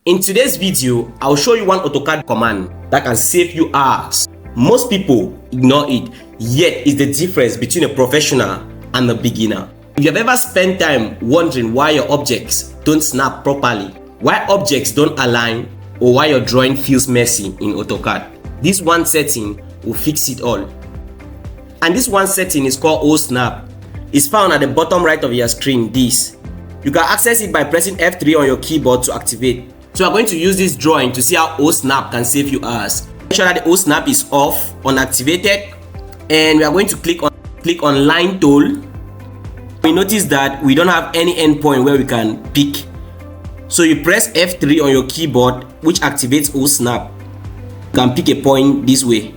In today's video, I'll show you one AutoCAD command that can save you hours. Most people ignore it, yet it's the difference between a professional and a beginner. If you've ever spent time wondering why your objects don't snap properly, why objects don't align, or why your drawing feels messy in AutoCAD, this one setting will fix it all. And this one setting is called OSnap. It's found at the bottom right of your screen. You can access it by pressing F3 on your keyboard to activate. So we're going to use this drawing to see how OSnap can save you hours. Make sure that the OSnap is off, unactivated, and we are going to click on line tool. We notice that we don't have any endpoint where we can pick. So you press F3 on your keyboard, which activates OSnap. You can pick a point this way.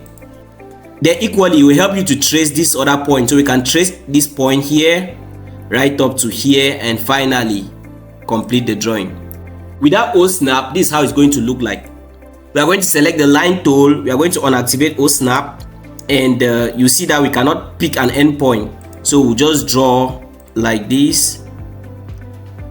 Then equally, it will help you to trace this other point. So we can trace this point here, right up to here, and finally complete the drawing. Without OSnap, this is how it's going to look like. We are going to select the line tool. We are going to unactivate OSnap, and you see that we cannot pick an endpoint. So we'll just draw like this.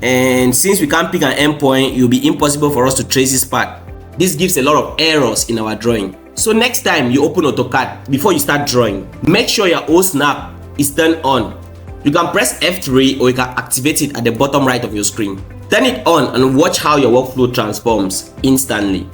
And since we can't pick an endpoint, it will be impossible for us to trace this part. This gives a lot of errors in our drawing. So next time you open AutoCAD, before you start drawing, make sure your OSnap is turned on. You can press F3 or you can activate it at the bottom right of your screen. Turn it on and watch how your workflow transforms instantly.